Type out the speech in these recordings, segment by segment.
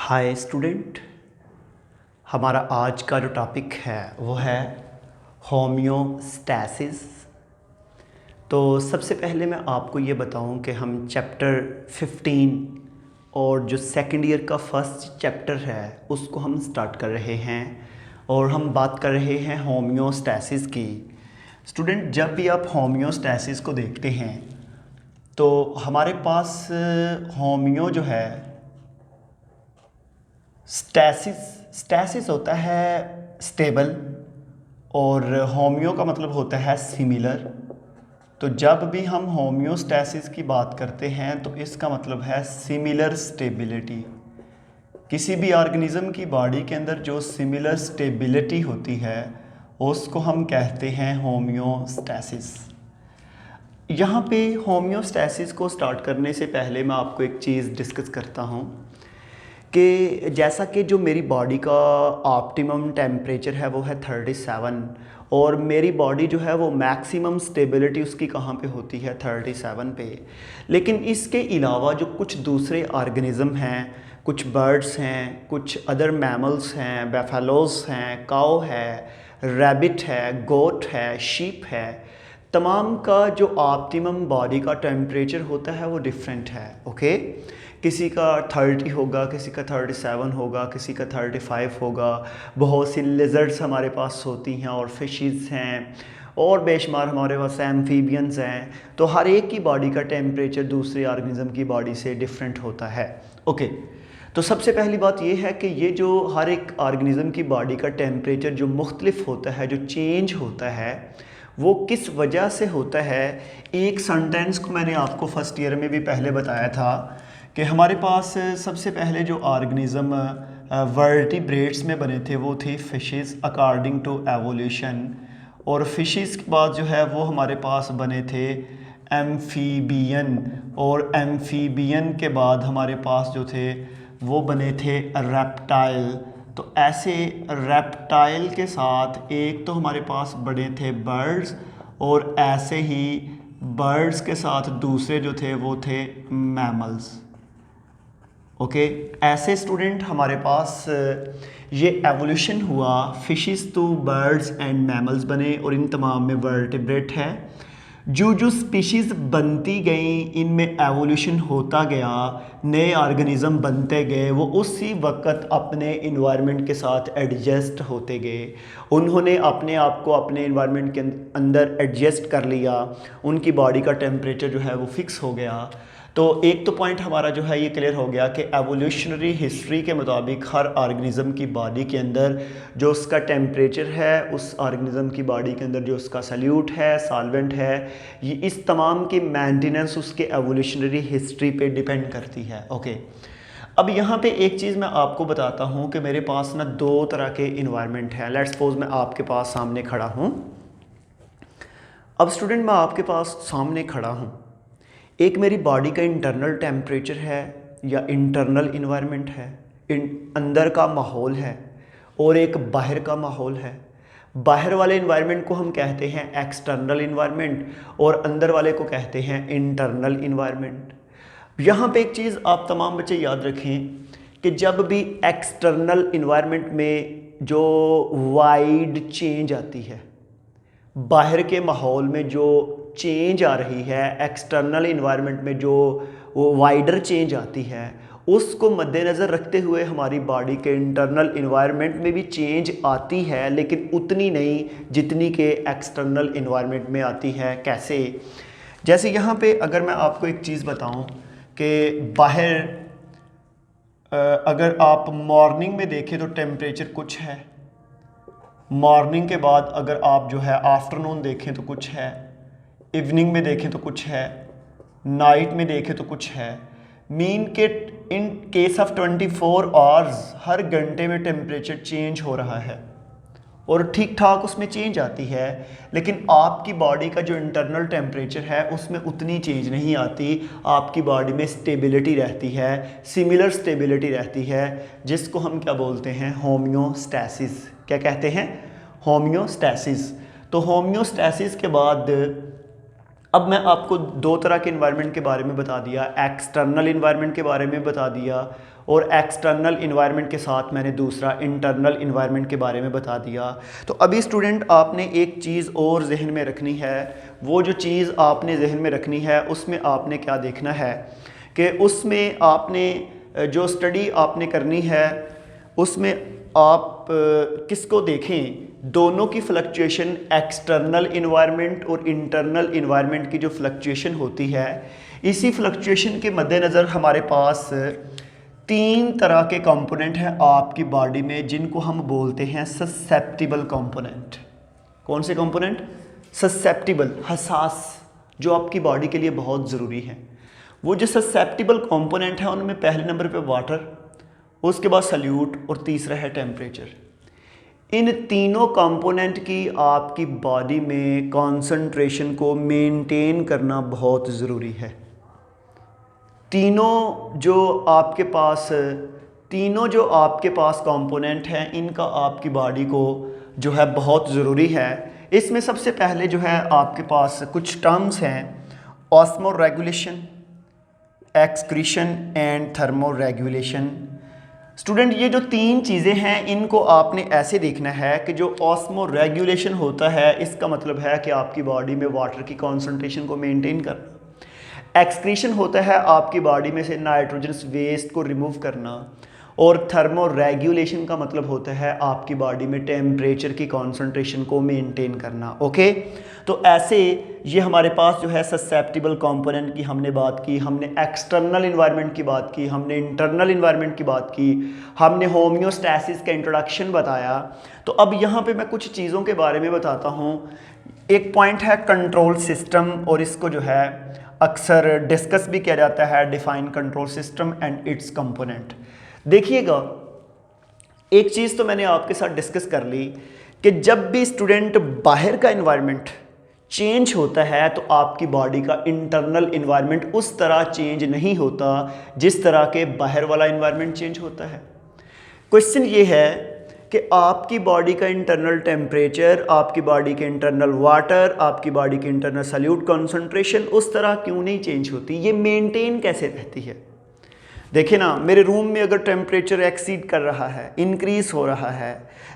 Hi student. हमारा आज का जो टॉपिक है वो है होम्योस्टैसिस। तो सबसे पहले मैं आपको ये बताऊं कि हम चैप्टर 15 और जो सेकंड ईयर का फर्स्ट चैप्टर है उसको हम स्टार्ट कर रहे हैं और हम बात कर रहे हैं होम्योस्टैसिस की। स्टूडेंट, जब भी आप होम्योस्टैसिस को देखते हैं तो हमारे पास होम्यो जो है स्टैसिस होता है स्टेबल और होम्यो का मतलब होता है सिमिलर। तो जब भी हम होम्योस्टैसिस की बात करते हैं तो इसका मतलब है सिमिलर स्टेबिलिटी। किसी भी ऑर्गेनिज्म की बॉडी के अंदर जो सिमिलर स्टेबिलिटी होती है उसको हम कहते हैं होम्योस्टैसिस। यहाँ पे होम्योस्टैसिस को स्टार्ट करने से पहले मैं आपको एक चीज़ डिस्कस करता हूँ कि जैसा कि जो मेरी बॉडी का ऑप्टिमम टेम्परेचर है वो है 37 और मेरी बॉडी जो है वो मैक्सिमम स्टेबिलिटी उसकी कहाँ पे होती है 37 पे। लेकिन इसके अलावा जो कुछ दूसरे ऑर्गेनिज़म हैं, कुछ बर्ड्स हैं, कुछ अदर मैमल्स हैं, बेफेलोस हैं, काऊ है, रैबिट है, गोट है, शीप है, तमाम का जो ऑप्टिमम बॉडी का टेम्परेचर होता है वो डिफरेंट है। ओके, किसी का 30 होगा, किसी का 37 होगा, किसी का 35 होगा। बहुत सी लिजर्ड्स हमारे पास होती हैं और फिशेस हैं और बेशुमार हमारे पास एम्फीबियंस हैं। तो हर एक की बॉडी का टेम्परेचर दूसरे ऑर्गेनिज्म की बॉडी से डिफरेंट होता है। ओके, तो सबसे पहली बात ये है कि ये जो हर एक ऑर्गेनिज्म की बॉडी का टेम्परेचर जो मुख्तलिफ होता है, जो चेंज होता है, वो किस वजह से होता है। एक सेंटेंस को मैंने आपको फर्स्ट ईयर में भी पहले बताया था कि हमारे पास सबसे पहले जो ऑर्गेनिज्म वर्टिब्रेट्स में बने थे वो थे फिशेस अकॉर्डिंग टू एवोल्यूशन। और फिशेस के बाद जो है वो हमारे पास बने थे एम्फीबियन और एम्फीबियन के बाद हमारे पास जो थे वो बने थे रेप्टाइल। तो ऐसे रेप्टाइल के साथ एक तो हमारे पास बने थे बर्ड्स और ऐसे ही बर्ड्स के साथ दूसरे जो थे वो थे मैमल्स। ओके, ऐसे स्टूडेंट हमारे पास ये एवोल्यूशन हुआ, फिशेस तो बर्ड्स एंड मैमल्स बने और इन तमाम में वर्टिब्रेट है। जो जो स्पीशीज़ बनती गई इनमें एवोल्यूशन होता गया, नए ऑर्गेनिज्म बनते गए, वो उसी वक्त अपने इन्वायरमेंट के साथ एडजस्ट होते गए। उन्होंने अपने आप को अपने इन्वायरमेंट के अंदर एडजस्ट कर लिया, उनकी बॉडी का टेम्परेचर जो है वो फिक्स हो गया। तो एक तो पॉइंट हमारा जो है ये क्लियर हो गया कि एवोल्यूशनरी हिस्ट्री के मुताबिक हर ऑर्गेनिज्म की बॉडी के अंदर जो उसका टेम्परेचर है, उस ऑर्गेनिज्म की बॉडी के अंदर जो उसका सल्यूट है, सॉल्वेंट है, ये इस तमाम की मेंटेनेंस उसके एवोल्यूशनरी हिस्ट्री पे डिपेंड करती है। ओके, अब यहाँ पे एक चीज़ मैं आपको बताता हूँ कि मेरे पास ना दो तरह के इन्वायरमेंट हैं। लेट्स सपोज मैं आपके पास सामने खड़ा हूँ। अब स्टूडेंट, मैं आपके पास सामने खड़ा हूँ, एक मेरी बॉडी का इंटरनल टेम्परेचर है या इंटरनल इन्वायरमेंट है, अंदर का माहौल है, और एक बाहर का माहौल है। बाहर वाले इन्वायरमेंट को हम कहते हैं एक्सटर्नल इन्वायरमेंट और अंदर वाले को कहते हैं इंटरनल इन्वायरमेंट। यहाँ पे एक चीज़ आप तमाम बच्चे याद रखें कि जब भी एक्सटर्नल इन्वायरमेंट में जो वाइड चेंज आती है, बाहर के माहौल में जो चेंज आ रही है, एक्सटर्नल इन्वायरमेंट में जो वो वाइडर चेंज आती है, उसको मद्देनज़र रखते हुए हमारी बॉडी के इंटरनल इन्वायरमेंट में भी चेंज आती है, लेकिन उतनी नहीं जितनी के एक्सटर्नल इन्वायरमेंट में आती है। कैसे? जैसे यहाँ पे अगर मैं आपको एक चीज़ बताऊँ कि बाहर अगर आप मॉर्निंग में देखें तो टेम्परेचर कुछ है, मॉर्निंग के बाद अगर आप जो है आफ्टरनून देखें तो कुछ है, इवनिंग में देखें तो कुछ है, नाइट में देखें तो कुछ है। मीन के इन केस ऑफ 24 आवर्स हर घंटे में टेम्परेचर चेंज हो रहा है और ठीक ठाक उसमें चेंज आती है, लेकिन आपकी बॉडी का जो इंटरनल टेम्परेचर है उसमें उतनी चेंज नहीं आती। आपकी बॉडी में स्टेबिलिटी रहती है, सिमिलर स्टेबिलिटी रहती है, जिसको हम क्या बोलते हैं? होम्योस्टैसिस। क्या कहते हैं? होम्योस्टैसिस। तो होम्योस्टैसिस के बाद अब मैं आपको दो तरह के इन्वायरमेंट के बारे में बता दिया, एक्सटर्नल इन्वायरमेंट के बारे में बता दिया और एक्सटर्नल इन्वायरमेंट के साथ मैंने दूसरा इंटरनल इन्वायरमेंट के बारे में बता दिया। तो अभी स्टूडेंट आपने एक चीज़ और जहन में रखनी है, वो जो चीज़ आपने जहन में रखनी है उसमें आपने क्या देखना है कि उसमें आपने जो स्टडी आपने करनी है उसमें आप किसको देखें, दोनों की फ्लक्चुएशन, एक्सटर्नल इन्वायरमेंट और इंटरनल इन्वायरमेंट की जो फ्लक्चुएशन होती है, इसी फ्लक्चुएशन के मद्देनज़र हमारे पास 3 तरह के कंपोनेंट हैं आपकी बॉडी में जिनको हम बोलते हैं ससेप्टिबल कंपोनेंट। कौन से कंपोनेंट? ससेप्टिबल, हसास, जो आपकी बॉडी के लिए बहुत ज़रूरी है। वो जो ससेप्टिबल कंपोनेंट है उनमें पहले नंबर पे वाटर, उसके बाद सल्यूट और तीसरा है टेम्परेचर। इन तीनों कंपोनेंट की आपकी बॉडी में कंसंट्रेशन को मेंटेन करना बहुत ज़रूरी है। तीनों जो आपके पास कंपोनेंट हैं इनका आपकी बॉडी को जो है बहुत ज़रूरी है। इसमें सबसे पहले जो है आपके पास कुछ टर्म्स हैं, osmo regulation, excretion and thermo regulation. Student ये जो 3 चीज़ें हैं इनको आपने ऐसे देखना है कि जो ऑस्मो रेगुलेशन होता है इसका मतलब है कि आपकी बॉडी में वाटर की कॉन्सेंट्रेशन को मेंटेन करना। एक्सक्रीशन होता है आपकी बॉडी में से नाइट्रोजनस वेस्ट को रिमूव करना। और थर्मो रेगुलेशन का मतलब होता है आपकी बॉडी में टेम्परेचर की कॉन्सेंट्रेशन को मेंटेन करना। ओके, तो ऐसे ये हमारे पास जो है ससेप्टिबल कंपोनेंट की हमने बात की, हमने एक्सटर्नल इन्वायरमेंट की बात की, हमने इंटरनल इन्वायरमेंट की बात की, हमने होम्योस्टैसिस का इंट्रोडक्शन बताया। तो अब यहाँ पे मैं कुछ चीज़ों के बारे में बताता हूँ। एक पॉइंट है कंट्रोल सिस्टम, और इसको जो है अक्सर डिस्कस भी किया जाता है, define control system and it's component. देखिएगा, एक चीज़ तो मैंने आपके साथ डिस्कस कर ली कि जब भी स्टूडेंट बाहर का इन्वायरमेंट चेंज होता है तो आपकी बॉडी का इंटरनल इन्वायरमेंट उस तरह चेंज नहीं होता जिस तरह के बाहर वाला इन्वायरमेंट चेंज होता है। क्वेश्चन ये है कि आपकी बॉडी का इंटरनल टेम्परेचर, आपकी बॉडी के इंटरनल वाटर, आपकी बॉडी के इंटरनल सल्यूट कॉन्सेंट्रेशन उस तरह क्यों नहीं चेंज होती, ये मेंटेन कैसे रहती है। देखिए ना, मेरे रूम में अगर टेम्परेचर एक्सीड कर रहा है, इंक्रीज़ हो रहा है,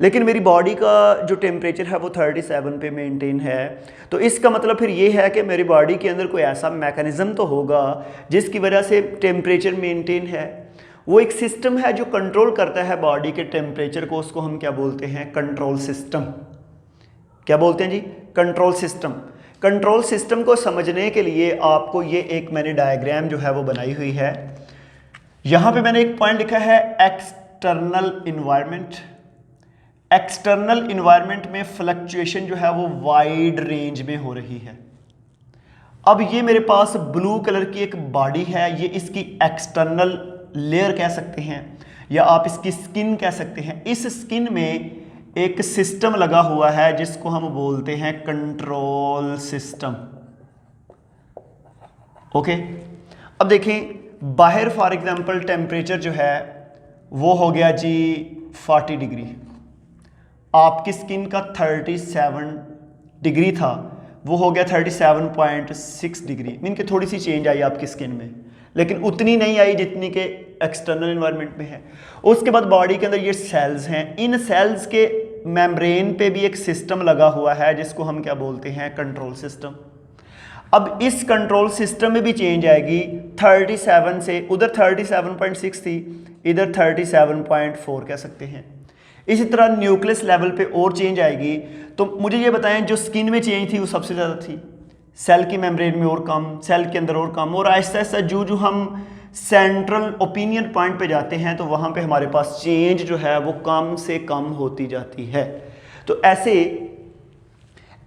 लेकिन मेरी बॉडी का जो टेम्परेचर है वो 37 पे मेंटेन है, तो इसका मतलब फिर ये है कि मेरी बॉडी के अंदर कोई ऐसा मैकेनिज़्म तो होगा जिसकी वजह से टेम्परेचर मेंटेन है। वो एक सिस्टम है जो कंट्रोल करता है बॉडी के टेम्परेचर को, उसको हम क्या बोलते हैं? Control system. क्या बोलते हैं जी? Control system. कंट्रोल सिस्टम को समझने के लिए आपको ये एक मैंने डायग्राम जो है वो बनाई हुई है। यहाँ पे मैंने एक पॉइंट लिखा है एक्सटर्नल इन्वायरमेंट। एक्सटर्नल इन्वायरमेंट में फ्लक्चुएशन जो है वो वाइड रेंज में हो रही है। अब ये मेरे पास ब्लू कलर की एक बॉडी है, ये इसकी एक्सटर्नल लेयर कह सकते हैं या आप इसकी स्किन कह सकते हैं। इस स्किन में एक सिस्टम लगा हुआ है जिसको हम बोलते हैं कंट्रोल सिस्टम। ओके, अब देखें, बाहर फॉर एग्जांपल टेम्परेचर जो है वो हो गया जी 40 डिग्री, आपकी स्किन का 37 डिग्री था, वो हो गया 37.6 डिग्री। मीन कि थोड़ी सी चेंज आई आपकी स्किन में, लेकिन उतनी नहीं आई जितनी के एक्सटर्नल इन्वायरमेंट में है। उसके बाद बॉडी के अंदर ये सेल्स हैं, इन सेल्स के मेम्ब्रेन पे भी एक सिस्टम लगा हुआ है जिसको हम क्या बोलते हैं? Control system. अब इस कंट्रोल सिस्टम में भी चेंज आएगी 37 से, उधर 37.6 थी, इधर 37.4 कह सकते हैं। इसी तरह न्यूक्लियस लेवल पे और चेंज आएगी। तो मुझे ये बताएं, जो स्किन में चेंज थी वो सबसे ज़्यादा थी, सेल की मेम्ब्रेन में और कम, सेल के अंदर और कम, और आहिस्ता आहिस्ता जो हम सेंट्रल ओपिनियन पॉइंट पे जाते हैं तो वहाँ पे हमारे पास चेंज जो है वो कम से कम होती जाती है। तो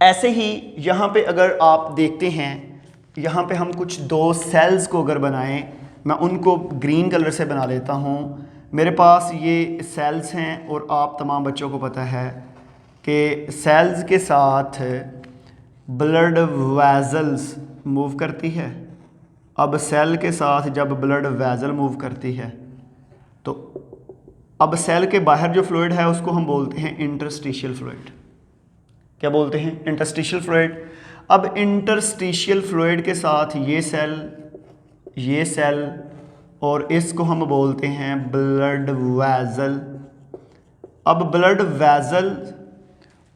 ऐसे ही यहाँ पे अगर आप देखते हैं, यहाँ पे हम कुछ 2 सेल्स को अगर बनाएं, मैं उनको ग्रीन कलर से बना लेता हूँ। मेरे पास ये सेल्स हैं और आप तमाम बच्चों को पता है कि सेल्स के साथ ब्लड वेजल्स मूव करती है। अब सेल के साथ जब ब्लड वेजल मूव करती है तो अब सेल के बाहर जो फ्लूइड है उसको हम बोलते हैं इंटरस्टिशियल फ्लूइड। क्या बोलते हैं? Interstitial fluid. अब इंटरस्टिशियल फ्लूइड के साथ ये सेल और इसको हम बोलते हैं ब्लड वेसल। अब ब्लड वेसल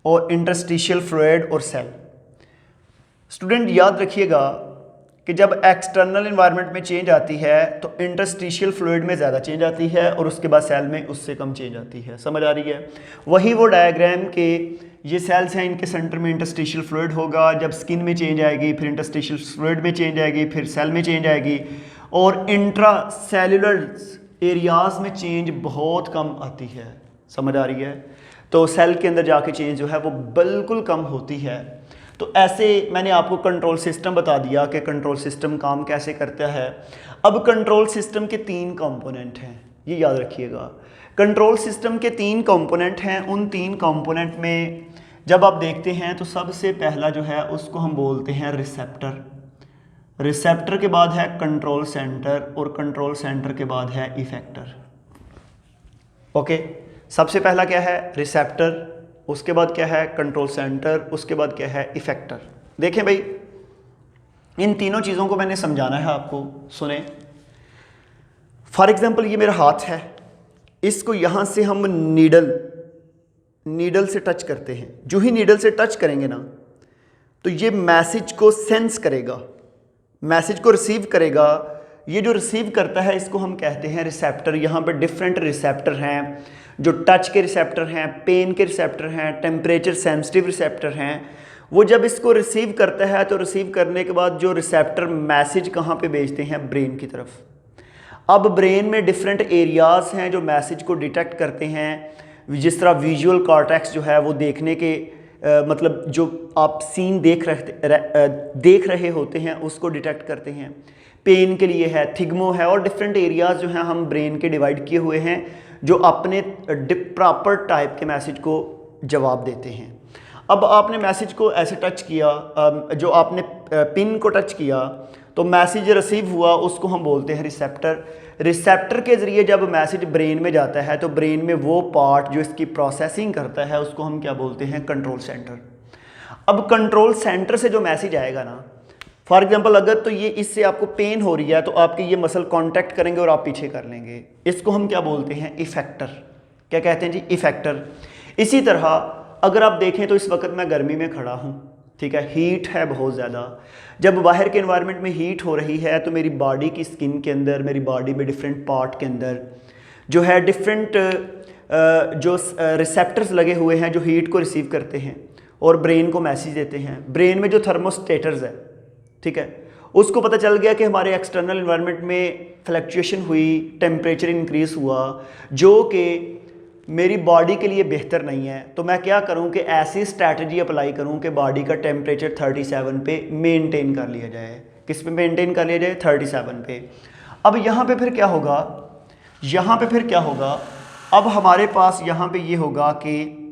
और इंटरस्टिशियल फ्लूइड और सेल, स्टूडेंट याद रखिएगा कि जब एक्सटर्नल इन्वायरमेंट में चेंज आती है तो इंटरस्टिशियल फ्लूइड में ज़्यादा चेंज आती है और उसके बाद सेल में उससे कम चेंज आती है। समझ आ रही है? वही वो डायग्राम के ये सेल्स हैं, इनके सेंटर में इंटरस्टिशियल फ्लूइड होगा, जब स्किन में चेंज आएगी फिर इंटरस्टिशियल फ्लूइड में चेंज आएगी, फिर सेल में चेंज आएगी, और इंट्रा सेलुलर एरियाज में चेंज बहुत कम आती है। समझ आ रही है? तो सेल के अंदर जाके चेंज जो है वो बिल्कुल कम होती है। तो ऐसे मैंने आपको कंट्रोल सिस्टम बता दिया कि कंट्रोल सिस्टम काम कैसे करता है। अब कंट्रोल सिस्टम के 3 कंपोनेंट हैं, ये याद रखिएगा। कंट्रोल सिस्टम के 3 कंपोनेंट हैं। उन 3 कंपोनेंट में जब आप देखते हैं तो सबसे पहला जो है उसको हम बोलते हैं रिसेप्टर। रिसेप्टर के बाद है कंट्रोल सेंटर और कंट्रोल सेंटर के बाद है इफेक्टर। ओके, सबसे पहला क्या है? रिसेप्टर, उसके बाद क्या है? कंट्रोल सेंटर, उसके बाद क्या है? इफेक्टर। देखें भाई, इन तीनों चीज़ों को मैंने समझाना है आपको, सुने। फॉर एग्जांपल ये मेरा हाथ है, इसको यहाँ से हम नीडल से टच करते हैं। जो ही नीडल से टच करेंगे ना तो ये मैसेज को सेंस करेगा, मैसेज को रिसीव करेगा। ये जो रिसीव करता है इसको हम कहते हैं रिसेप्टर। यहाँ पर डिफरेंट रिसेप्टर हैं, जो टच के रिसेप्टर हैं, पेन के रिसेप्टर हैं, टेम्परेचर सेंसिटिव रिसेप्टर हैं। वो जब इसको रिसीव करता है तो रिसीव करने के बाद जो रिसेप्टर मैसेज कहाँ पे भेजते हैं? ब्रेन की तरफ। अब ब्रेन में डिफरेंट एरियाज हैं जो मैसेज को डिटेक्ट करते हैं। जिस तरह विजुअल कॉर्टेक्स जो है वो देखने के मतलब जो आप सीन देख रहे होते हैं उसको डिटेक्ट करते हैं। पेन के लिए है, थिग्मो है, और डिफरेंट एरियाज जो हैं हम ब्रेन के डिवाइड किए हुए हैं जो अपने प्रॉपर टाइप के मैसेज को जवाब देते हैं। अब आपने मैसेज को ऐसे टच किया, जो आपने पिन को टच किया तो मैसेज रिसीव हुआ, उसको हम बोलते हैं रिसेप्टर। रिसेप्टर के ज़रिए जब मैसेज ब्रेन में जाता है तो ब्रेन में वो पार्ट जो इसकी प्रोसेसिंग करता है उसको हम क्या बोलते हैं? Control centre. अब कंट्रोल सेंटर से जो मैसेज आएगा ना, फॉर एग्जाम्पल अगर तो ये इससे आपको पेन हो रही है तो आपके ये मसल कांटेक्ट करेंगे और आप पीछे कर लेंगे, इसको हम क्या बोलते हैं? इफेक्टर। क्या कहते हैं जी? इफेक्टर। इसी तरह अगर आप देखें तो इस वक्त मैं गर्मी में खड़ा हूँ, ठीक है, हीट है बहुत ज़्यादा। जब बाहर के एनवायरनमेंट में हीट हो रही है तो मेरी बॉडी की स्किन के अंदर, मेरी बॉडी में डिफरेंट पार्ट के अंदर जो है डिफरेंट जो रिसेप्टर्स लगे हुए हैं जो हीट को रिसीव करते हैं और ब्रेन को मैसेज देते हैं। ब्रेन में जो थर्मोस्टेटर्स है, ठीक है, उसको पता चल गया कि हमारे एक्सटर्नल इन्वायरमेंट में फ्लक्चुएशन हुई, टेम्परेचर इंक्रीज हुआ, जो कि मेरी बॉडी के लिए बेहतर नहीं है। तो मैं क्या करूं कि ऐसी स्ट्रैटेजी अप्लाई करूं कि बॉडी का टेम्परेचर 37 पे मेंटेन कर लिया जाए। किस पे मेंटेन कर लिया जाए? 37 पे। अब यहाँ पे फिर क्या होगा? यहाँ पे फिर क्या होगा? अब हमारे पास यहाँ पे ये होगा कि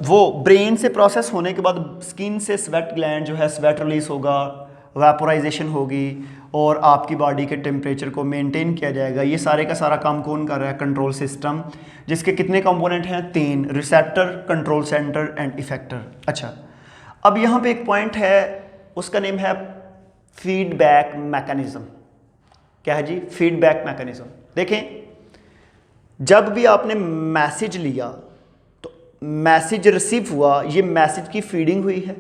वो ब्रेन से प्रोसेस होने के बाद स्किन से स्वेट ग्लैंड जो है स्वेट रिलीज होगा, वेपोराइजेशन होगी और आपकी बॉडी के टेम्परेचर को मेंटेन किया जाएगा। ये सारे का सारा काम कौन कर रहा है? कंट्रोल सिस्टम, जिसके कितने कंपोनेंट हैं? 3, receptor, control centre and effector. अच्छा, अब यहाँ पे एक पॉइंट है, उसका नेम है फीडबैक मैकेनिज्म। क्या है जी? Feedback mechanism. देखें, जब भी आपने मैसेज लिया तो मैसेज रिसीव हुआ, ये मैसेज की फीडिंग हुई है।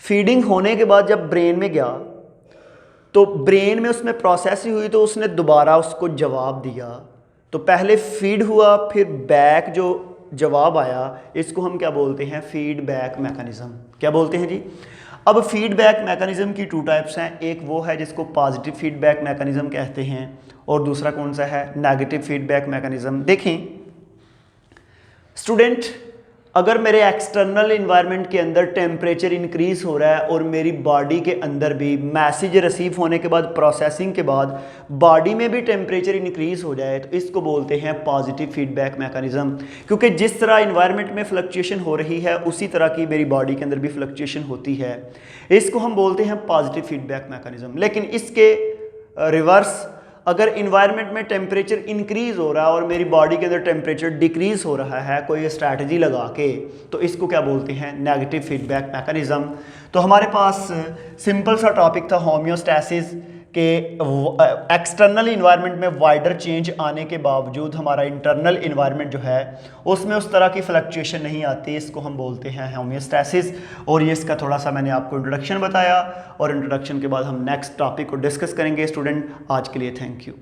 फीडिंग होने के बाद जब ब्रेन में गया तो ब्रेन में उसमें प्रोसेस ही हुई तो उसने दोबारा उसको जवाब दिया। तो पहले फीड हुआ, फिर बैक जो जवाब आया, इसको हम क्या बोलते हैं? Feedback mechanism. क्या बोलते हैं जी? अब फीडबैक मैकेनिज्म की 2 टाइप्स हैं। एक वो है जिसको पॉजिटिव फीडबैक मैकेनिज्म कहते हैं और दूसरा कौन सा है? Negative feedback mechanism. देखें स्टूडेंट, अगर मेरे एक्सटर्नल इन्वायरमेंट के अंदर टेम्परेचर इंक्रीज हो रहा है और मेरी बॉडी के अंदर भी मैसेज रिसीव होने के बाद, प्रोसेसिंग के बाद बॉडी में भी टेम्परेचर इंक्रीज हो जाए, तो इसको बोलते हैं पॉजिटिव फीडबैक मैकेनिज्म। क्योंकि जिस तरह इन्वायरमेंट में फ्लक्चुएशन हो रही है उसी तरह की मेरी बॉडी के अंदर भी फ्लक्चुएशन होती है, इसको हम बोलते हैं पॉजिटिव फीडबैक मैकेनिज्म। लेकिन इसके रिवर्स, अगर इन्वायरमेंट में टेम्परेचर इंक्रीज हो रहा है और मेरी बॉडी के अंदर टेम्परेचर डिक्रीज हो रहा है कोई स्ट्रैटेजी लगा के, तो इसको क्या बोलते हैं? Negative feedback mechanism. तो हमारे पास सिंपल सा टॉपिक था होम्योस्टैसिस, कि एक्सटर्नल इन्वायरमेंट में वाइडर चेंज आने के बावजूद हमारा इंटरनल इन्वायरमेंट जो है उसमें उस तरह की फ्लक्चुएशन नहीं आती, इसको हम बोलते हैं होम्योस्टैसिस। और ये इसका थोड़ा सा मैंने आपको इंट्रोडक्शन बताया, और इंट्रोडक्शन के बाद हम नेक्स्ट टॉपिक को डिस्कस करेंगे स्टूडेंट। आज के लिए थैंक यू।